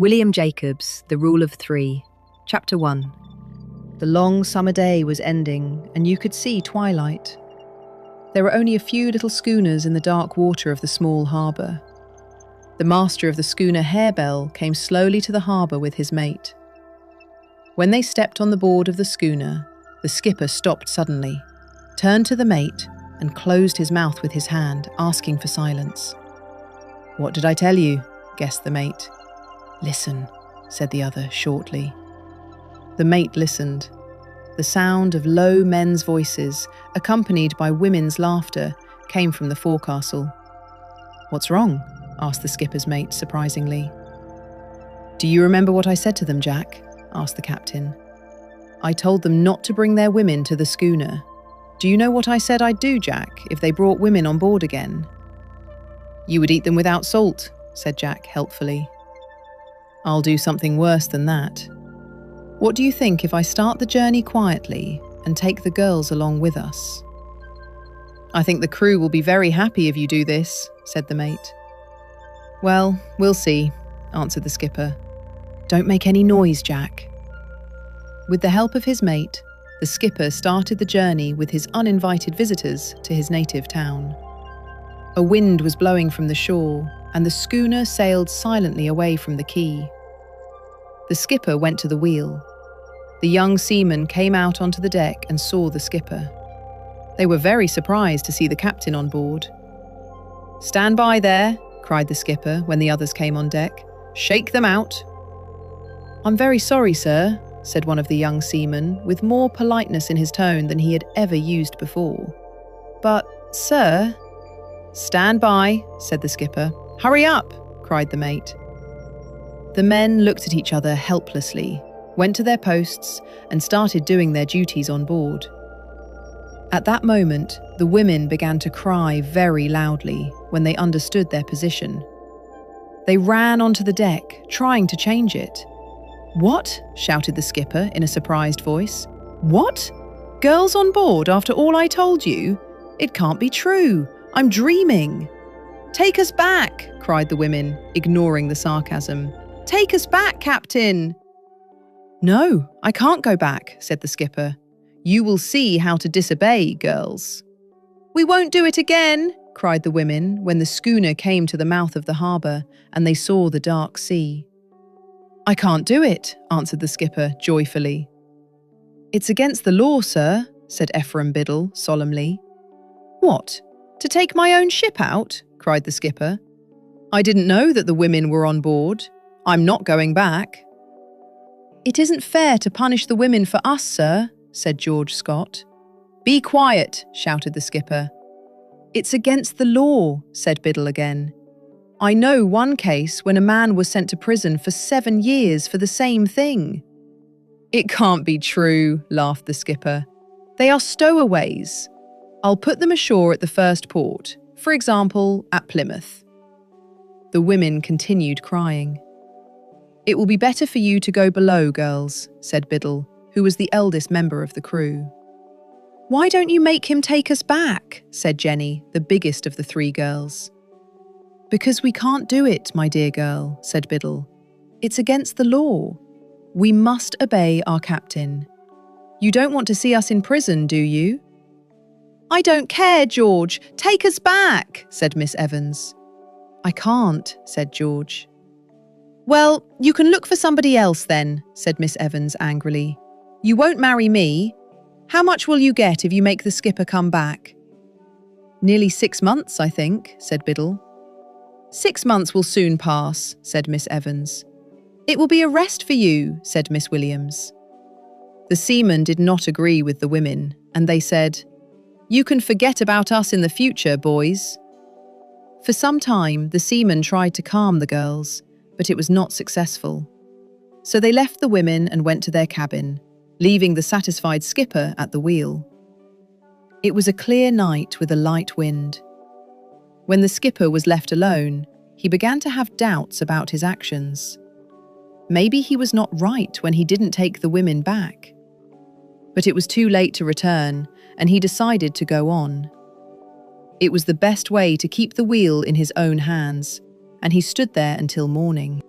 William Jacobs, The Rule of Three. Chapter 1. The long summer day was ending, and you could see twilight. There were only a few little schooners in the dark water of the small harbour. The master of the schooner Harebell came slowly to the harbour with his mate. When they stepped on the board of the schooner, the skipper stopped suddenly, turned to the mate, and closed his mouth with his hand, asking for silence. "What did I tell you?" guessed the mate. "Listen," said the other shortly. The mate listened. The sound of low men's voices, accompanied by women's laughter, came from the forecastle. "What's wrong?" asked the skipper's mate, surprisingly. "Do you remember what I said to them, Jack?" asked the captain. "I told them not to bring their women to the schooner. Do you know what I said I'd do, Jack, if they brought women on board again?" "You would eat them without salt," said Jack helpfully. "I'll do something worse than that. What do you think if I start the journey quietly and take the girls along with us?" "I think the crew will be very happy if you do this," said the mate. "Well, we'll see," answered the skipper. "Don't make any noise, Jack." With the help of his mate, the skipper started the journey with his uninvited visitors to his native town. A wind was blowing from the shore, and the schooner sailed silently away from the quay. The skipper went to the wheel. The young seamen came out onto the deck and saw the skipper. They were very surprised to see the captain on board. "Stand by there," cried the skipper when the others came on deck. "Shake them out." "I'm very sorry, sir," said one of the young seamen, with more politeness in his tone than he had ever used before. "But, sir—" "Stand by," said the skipper. "Hurry up," cried the mate. The men looked at each other helplessly, went to their posts, and started doing their duties on board. At that moment, the women began to cry very loudly when they understood their position. They ran onto the deck, trying to change it. "What?" shouted the skipper in a surprised voice. "What? Girls on board after all I told you? It can't be true. I'm dreaming." "Take us back," cried the women, ignoring the sarcasm. "Take us back, Captain." "No, I can't go back," said the skipper. "You will see how to disobey, girls." "We won't do it again," cried the women when the schooner came to the mouth of the harbour and they saw the dark sea. "I can't do it," answered the skipper joyfully. "It's against the law, sir," said Ephraim Biddle solemnly. "What? To take my own ship out?" cried the skipper. "I didn't know that the women were on board. I'm not going back." "It isn't fair to punish the women for us, sir," said George Scott. "Be quiet," shouted the skipper. "It's against the law," said Biddle again. "I know one case when a man was sent to prison for 7 years for the same thing." "It can't be true," laughed the skipper. "They are stowaways. I'll put them ashore at the first port, for example, at Plymouth." The women continued crying. "It will be better for you to go below, girls," said Biddle, who was the eldest member of the crew. "Why don't you make him take us back?" said Jenny, the biggest of the 3 girls. "Because we can't do it, my dear girl," said Biddle. "It's against the law. We must obey our captain. You don't want to see us in prison, do you?" "I don't care, George. Take us back," said Miss Evans. "I can't," said George. "Well, you can look for somebody else then," said Miss Evans angrily. "You won't marry me. How much will you get if you make the skipper come back?" "Nearly 6 months, I think," said Biddle. "6 months will soon pass," said Miss Evans. "It will be a rest for you," said Miss Williams. The seamen did not agree with the women, and they said, "You can forget about us in the future, boys." For some time, the seamen tried to calm the girls, but it was not successful. So they left the women and went to their cabin, leaving the satisfied skipper at the wheel. It was a clear night with a light wind. When the skipper was left alone, he began to have doubts about his actions. Maybe he was not right when he didn't take the women back. But it was too late to return, and he decided to go on. It was the best way to keep the wheel in his own hands, and he stood there until morning.